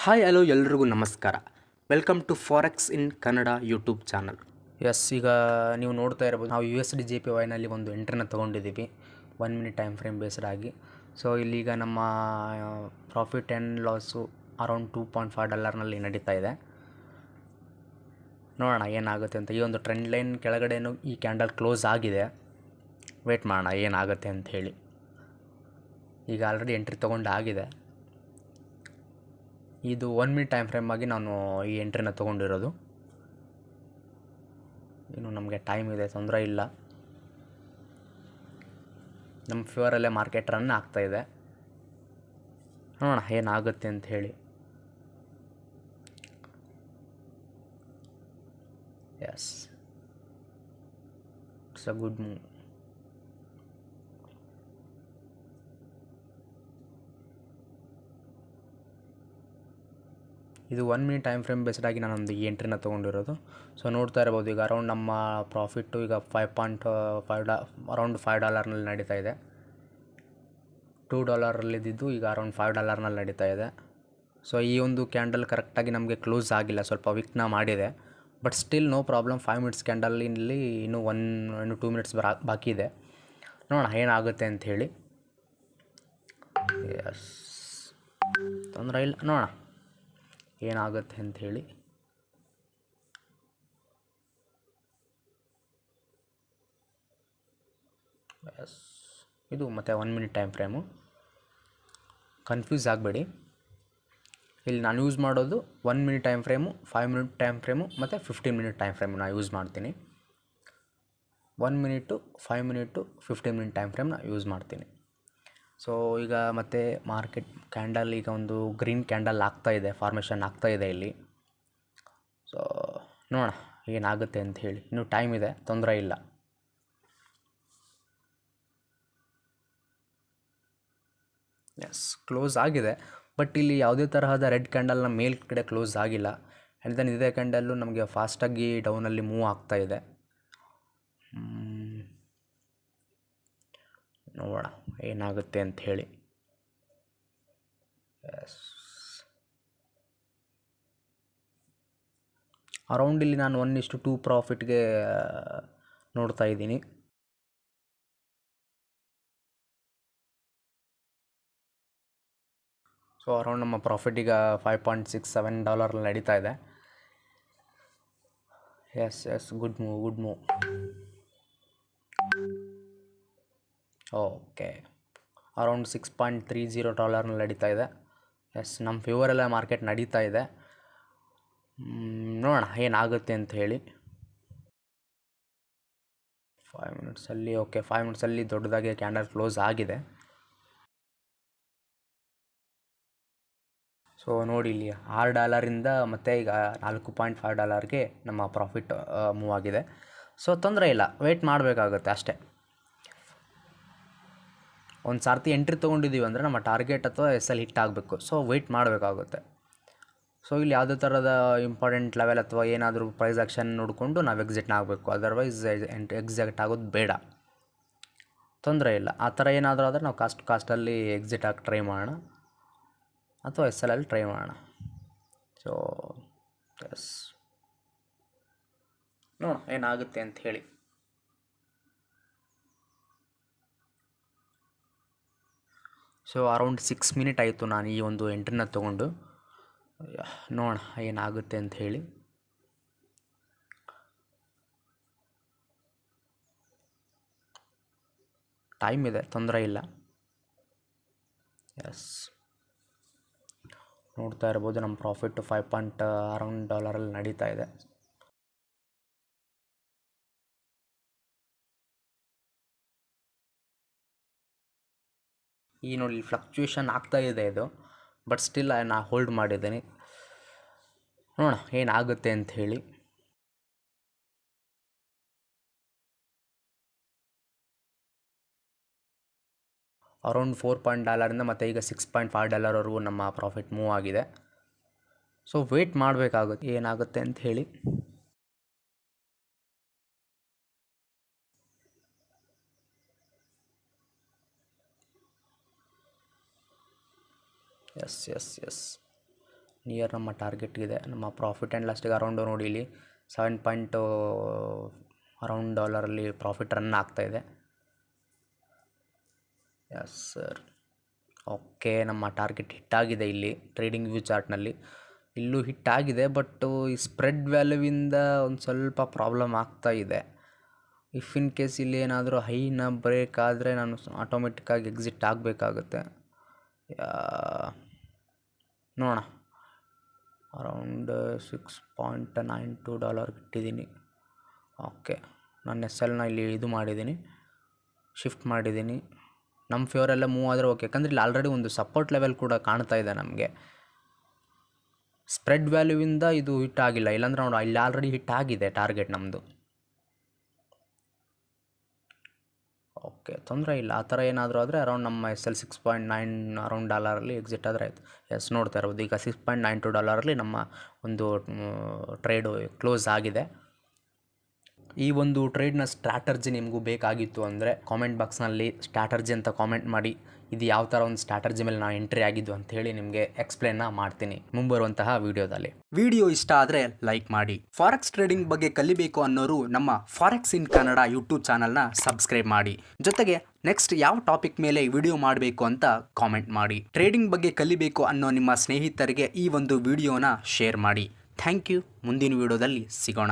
Hi hello ಎಲ್ರಿಗೂ ನಮಸ್ಕಾರ. Welcome to forex in Kannada YouTube channel. ಈಗ ನೀವು ನೋಡ್ತಾ ಇರ್ಬೋದು, ನಾವು USD/JPY ಒಂದು ಎಂಟ್ರಿನ ತೊಗೊಂಡಿದ್ದೀವಿ 1 ಮಿನಿಟ್ ಟೈಮ್ ಫ್ರೇಮ್ ಬೇಸ್ಡ್ ಆಗಿ. ಸೊ ಇಲ್ಲಿಗ ನಮ್ಮ ಪ್ರಾಫಿಟ್ ಆ್ಯಂಡ್ ಲಾಸು ಅರೌಂಡ್ $2.5 ನಡೀತಾ ಇದೆ. ನೋಡೋಣ ಏನಾಗುತ್ತೆ ಅಂತ. ಈ ಒಂದು ಟ್ರೆಂಡ್ ಲೈನ್ ಕೆಳಗಡೆನೂ ಈ ಕ್ಯಾಂಡಲ್ ಕ್ಲೋಸ್ ಆಗಿದೆ. ವೇಟ್ ಮಾಡೋಣ ಏನಾಗುತ್ತೆ ಅಂತ ಹೇಳಿ. ಈಗ ಆಲ್ರೆಡಿ ಎಂಟ್ರಿ ತೊಗೊಂಡಾಗಿದೆ. ಇದು 1 ಮಿನಿಟ್ ಟೈಮ್ ಫ್ರೇಮ್ ಆಗಿ ನಾನು ಈ ಎಂಟ್ರಿನ ತೊಗೊಂಡಿರೋದು. ಇನ್ನು ನಮಗೆ ಟೈಮ್ ಇದೆ, ತೊಂದರೆ ಇಲ್ಲ. ನಮ್ಮ ಫೇವರಲ್ಲೇ ಮಾರ್ಕೆಟ್ ರನ್ ಆಗ್ತಾಯಿದೆ. ನೋಡೋಣ ಏನಾಗುತ್ತೆ ಅಂತ ಹೇಳಿ. Yes, it's a good move. ಇದು 1 ಮಿನಿಟ್ ಟೈಮ್ ಫ್ರೇಮ್ ಬೇಸ್ಡ್ ಆಗಿ ನಾನೊಂದು ಈ ಎಂಟ್ರಿನ ತೊಗೊಂಡಿರೋದು. ಸೊ ನೋಡ್ತಾ ಇರ್ಬೋದು, ಈಗ ಅರೌಂಡ್ ನಮ್ಮ ಪ್ರಾಫಿಟ್ಟು ಈಗ ಅರೌಂಡ್ $5 ನಡೀತಾ ಇದೆ. $2 ಈಗ ಅರೌಂಡ್ $5 ನಡೀತಾ ಇದೆ. ಸೊ ಈ ಒಂದು ಕ್ಯಾಂಡಲ್ ಕರೆಕ್ಟಾಗಿ ನಮಗೆ ಕ್ಲೋಸ್ ಆಗಿಲ್ಲ, ಸ್ವಲ್ಪ ವಿಕ್ನ ಮಾಡಿದೆ. But still no problem. 5 minutes ಕ್ಯಾಂಡಲಿನಲ್ಲಿ ಇನ್ನೂ 2 ಮಿನಿಟ್ಸ್ ಬಾಕಿ ಇದೆ. ನೋಡೋಣ ಏನಾಗುತ್ತೆ ಅಂಥೇಳಿ. ಎಸ್, ತೊಂದರೆ ಇಲ್ಲ, ನೋಡೋಣ ಏನಾಗುತ್ತೆ ಅಂಥೇಳಿ. ಎಸ್, ಇದು ಮತ್ತು 1 ಮಿನಿಟ್ ಟೈಮ್ ಫ್ರೇಮು. ಕನ್ಫ್ಯೂಸ್ ಆಗಬೇಡಿ. ಇಲ್ಲಿ ನಾನು ಯೂಸ್ ಮಾಡೋದು 1 minute time frame, 5 minute time frame ಮತ್ತು 15 ಮಿನಿಟ್ ಟೈಮ್ ಫ್ರೇಮು ನಾನು ಯೂಸ್ ಮಾಡ್ತೀನಿ. 1 ಮಿನಿಟು, 5 ಮಿನಿಟು, 15 ಮಿನಿಟ್ ಟೈಮ್ ಫ್ರೇಮ್ನ ಯೂಸ್ ಮಾಡ್ತೀನಿ. ಸೊ ಈಗ ಮತ್ತೆ ಮಾರ್ಕೆಟ್ ಕ್ಯಾಂಡಲ್ ಈಗ ಒಂದು ಗ್ರೀನ್ ಕ್ಯಾಂಡಲ್ ಆಗ್ತಾಯಿದೆ, ಫಾರ್ಮೇಷನ್ ಆಗ್ತಾಯಿದೆ ಇಲ್ಲಿ. ಸೊ ನೋಡೋಣ ಏನಾಗುತ್ತೆ ಅಂತ ಹೇಳಿ. ಇನ್ನೂ ಟೈಮ್ ಇದೆ, ತೊಂದರೆ ಇಲ್ಲ. ಎಸ್, ಕ್ಲೋಸ್ ಆಗಿದೆ. ಬಟ್ ಇಲ್ಲಿ ಯಾವುದೇ ತರಹದ ರೆಡ್ ಕ್ಯಾಂಡಲ್ನ ಮೇಲ್ಗಡೆ ಕ್ಲೋಸ್ ಆಗಿಲ್ಲ. ಆ್ಯಂಡ್ ದೆನ್ ಇದೇ ಕ್ಯಾಂಡಲ್ಲು ನಮಗೆ ಫಾಸ್ಟಾಗಿ ಡೌನಲ್ಲಿ ಮೂವ್ ಆಗ್ತಾಯಿದೆ. ನೋಡೋಣ ಏನಾಗುತ್ತೆ ಅಂತ ಹೇಳಿ. ಎಸ್, ಅರೌಂಡ್ ಇಲ್ಲಿ ನಾನು 1:2 ಪ್ರಾಫಿಟ್ಗೆ ನೋಡ್ತಾ ಇದ್ದೀನಿ. ಸೊ ಅರೌಂಡ್ ನಮ್ಮ ಪ್ರಾಫಿಟ್ ಈಗ $5.67 ನಡೀತಾ ಇದೆ. Yes, good move. Okay, around $6.30 ನಡೀತಾ ಇದೆ. ಎಸ್, ನಮ್ಮ ಫೇವರೆಲ್ಲ ಮಾರ್ಕೆಟ್ ನಡೀತಾ ಇದೆ. ನೋಡೋಣ ಏನಾಗುತ್ತೆ ಅಂತ ಹೇಳಿ. 5 ಮಿನಿಟ್ಸಲ್ಲಿ ಓಕೆ, 5 ಮಿನಿಟ್ಸಲ್ಲಿ ದೊಡ್ಡದಾಗಿ ಕ್ಯಾಂಡಲ್ ಕ್ಲೋಸ್ ಆಗಿದೆ. ಸೊ ನೋಡಿ, ಇಲ್ಲಿ $6 ಮತ್ತು ಈಗ $4.5ಗೆ ನಮ್ಮ ಪ್ರಾಫಿಟ್ ಮೂವ್ ಆಗಿದೆ. ಸೊ ತೊಂದರೆ ಇಲ್ಲ, ವೆಯ್ಟ್ ಮಾಡಬೇಕಾಗುತ್ತೆ ಅಷ್ಟೇ. ಒಂದು ಸಾರ್ತಿ ಎಂಟ್ರಿ ತೊಗೊಂಡಿದ್ದೀವಿ ಅಂದರೆ ನಮ್ಮ ಟಾರ್ಗೆಟ್ ಅಥವಾ SL ಹಿಟ್ ಆಗಬೇಕು. ಸೊ ವೆಯ್ಟ್ ಮಾಡಬೇಕಾಗುತ್ತೆ. ಸೊ ಇಲ್ಲಿ ಯಾವುದೇ ಥರದ ಇಂಪಾರ್ಟೆಂಟ್ ಲೆವೆಲ್ ಅಥವಾ ಏನಾದರೂ ಪ್ರೈಸ್ ಆ್ಯಕ್ಷನ್ ನೋಡಿಕೊಂಡು ನಾವು ಎಕ್ಸಿಟ್ನ ಆಗಬೇಕು. ಅದರ್ವೈಸ್ ಎಕ್ಸಿಟ್ ಆಗೋದು ಬೇಡ. ತೊಂದರೆ ಇಲ್ಲ. ಆ ಥರ ಏನಾದರೂ ಆದರೆ ನಾವು ಕಾಸ್ಟಲ್ಲಿ ಎಕ್ಸಿಟ್ ಆಗಿ ಟ್ರೈ ಮಾಡೋಣ, ಅಥವಾ SL ಟ್ರೈ ಮಾಡೋಣ. ಸೊ ಎಸ್, ನೋಡೋಣ ಏನಾಗುತ್ತೆ ಅಂತ ಹೇಳಿ. ಸೊ ಅರೌಂಡ್ 6 ಮಿನಿಟ್ ಆಯಿತು ನಾನು ಈ ಒಂದು ಎಂಟ್ರಿನ ತೊಗೊಂಡು. ನೋಡೋಣ ಏನಾಗುತ್ತೆ ಅಂತ ಹೇಳಿ. ಟೈಮ್ ಇದೆ, ತೊಂದರೆ ಇಲ್ಲ. ಎಸ್, ನೋಡ್ತಾ ಇರ್ಬೋದು, ನಮ್ಮ ಪ್ರಾಫಿಟ್ಟು $5.ಅರೌಂಡ್ ನಡೀತಾ ಇದೆ. ಈ ನೋಡಿ ಫ್ಲಕ್ಚುಯೇಷನ್ ಆಗ್ತಾ ಇದೆ ಇದು, ಬಟ್ ಸ್ಟಿಲ್ ನಾನು ಹೋಲ್ಡ್ ಮಾಡಿದ್ದೀನಿ. ನೋಡೋಣ ಏನಾಗುತ್ತೆ ಅಂತ ಹೇಳಿ. ಅರೌಂಡ್ $4 ಮತ್ತು ಈಗ $6.5 ನಮ್ಮ ಪ್ರಾಫಿಟ್ ಮೂವ್ ಆಗಿದೆ. ಸೊ ವೆಯ್ಟ್ ಮಾಡಬೇಕಾಗುತ್ತೆ ಏನಾಗುತ್ತೆ ಅಂತ ಹೇಳಿ. ಎಸ್, ನಿಯರ್ ನಮ್ಮ ಟಾರ್ಗೆಟ್ಗಿದೆ. ನಮ್ಮ ಪ್ರಾಫಿಟ್ ಆ್ಯಂಡ್ ಲಾಸ್ಟಿಗೆ ಅರೌಂಡು ನೋಡಿ ಇಲ್ಲಿ ಅರೌಂಡ್ $7 ಪ್ರಾಫಿಟ್ ರನ್ ಆಗ್ತಾಯಿದೆ. Yes sir. ಓಕೆ, ನಮ್ಮ ಟಾರ್ಗೆಟ್ ಹಿಟ್ಟಾಗಿದೆ. ಇಲ್ಲಿ ಟ್ರೇಡಿಂಗ್ ವ್ಯೂ ಚಾರ್ಟ್ನಲ್ಲಿ ಇಲ್ಲೂ ಹಿಟ್ಟಾಗಿದೆ, ಬಟ್ಟು ಈ ಸ್ಪ್ರೆಡ್ ವ್ಯಾಲ್ಯೂವಿಂದ ಒಂದು ಸ್ವಲ್ಪ ಪ್ರಾಬ್ಲಮ್ ಆಗ್ತಾ ಇದೆ. ಇಫ್ ಇನ್ ಕೇಸ್ ಇಲ್ಲಿ ಏನಾದರೂ ಹೈನ ಬ್ರೇಕ್ ಆದರೆ ನಾನು ಆಟೋಮೆಟಿಕ್ಕಾಗಿ ಎಕ್ಸಿಟ್ ಆಗಬೇಕಾಗುತ್ತೆ. ನೋಡೋಣ. ಅರೌಂಡ್ $6.92 ಇಟ್ಟಿದ್ದೀನಿ. ಓಕೆ, ನಾನು SLನ ಇಲ್ಲಿ ಇದು ಮಾಡಿದ್ದೀನಿ, ಶಿಫ್ಟ್ ಮಾಡಿದ್ದೀನಿ. ನಮ್ಮ ಫೇವರೆಲ್ಲ ಮೂವ್ ಆದರೆ ಓಕೆ, ಯಾಕಂದರೆ ಇಲ್ಲಿ ಆಲ್ರೆಡಿ ಒಂದು ಸಪೋರ್ಟ್ ಲೆವೆಲ್ ಕೂಡ ಕಾಣ್ತಾ ಇದೆ ನಮಗೆ. ಸ್ಪ್ರೆಡ್ ವ್ಯಾಲ್ಯೂವಿಂದ ಇದು ಹಿಟ್ ಆಗಿಲ್ಲ, ಇಲ್ಲಾಂದ್ರೆ ನೋಡಿ ಇಲ್ಲಿ ಆಲ್ರೆಡಿ ಹಿಟ್ ಆಗಿದೆ ಟಾರ್ಗೆಟ್ ನಮ್ಮದು. ಓಕೆ, ತೊಂದರೆ ಇಲ್ಲ. ಆ ಥರ ಏನಾದರೂ ಆದರೆ ಅರೌಂಡ್ ನಮ್ಮ SL 6.9 ಅರೌಂಡ್ $ಅಲ್ಲಿ ಎಕ್ಸಿಟ್ ಆದರೆ ಆಯಿತು. ಎಸ್, ನೋಡ್ತಾ ಇರ್ಬೋದು ಈಗ $6.92 ನಮ್ಮ ಒಂದು ಟ್ರೇಡು ಕ್ಲೋಸ್ ಆಗಿದೆ. ಈ ಒಂದು ಟ್ರೇಡ್ನ ಸ್ಟ್ರಾಟರ್ಜಿ ನಿಮಗೂ ಬೇಕಾಗಿತ್ತು ಅಂದರೆ ಕಾಮೆಂಟ್ ಬಾಕ್ಸ್ನಲ್ಲಿ ಸ್ಟ್ರಾಟರ್ಜಿ ಅಂತ ಕಾಮೆಂಟ್ ಮಾಡಿ. ಇದು ಯಾವ ಥರ ಒಂದು ಸ್ಟ್ರಾಟರ್ಜಿ ಮೇಲೆ ನಾನು ಎಂಟ್ರಿ ಆಗಿದ್ದು ಅಂತ ಹೇಳಿ ನಿಮಗೆ ಎಕ್ಸ್ಪ್ಲೇನ್ನ ಮಾಡ್ತೀನಿ ಮುಂಬರುವಂತಹ ವಿಡಿಯೋದಲ್ಲಿ. ವಿಡಿಯೋ ಇಷ್ಟ ಆದರೆ ಲೈಕ್ ಮಾಡಿ. ಫಾರೆಕ್ಸ್ ಟ್ರೇಡಿಂಗ್ ಬಗ್ಗೆ ಕಲಿಬೇಕು ಅನ್ನೋರು ನಮ್ಮ ಫಾರೆಕ್ಸ್ ಇನ್ ಕನ್ನಡ ಯೂಟ್ಯೂಬ್ ಚಾನಲ್ನ ಸಬ್ಸ್ಕ್ರೈಬ್ ಮಾಡಿ. ಜೊತೆಗೆ ನೆಕ್ಸ್ಟ್ ಯಾವ ಟಾಪಿಕ್ ಮೇಲೆ ವಿಡಿಯೋ ಮಾಡಬೇಕು ಅಂತ ಕಾಮೆಂಟ್ ಮಾಡಿ. ಟ್ರೇಡಿಂಗ್ ಬಗ್ಗೆ ಕಲಿಬೇಕು ಅನ್ನೋ ನಿಮ್ಮ ಸ್ನೇಹಿತರಿಗೆ ಈ ಒಂದು ವಿಡಿಯೋನ ಶೇರ್ ಮಾಡಿ. Thank you. ಮುಂದಿನ ವಿಡಿಯೋದಲ್ಲಿ ಸಿಗೋಣ.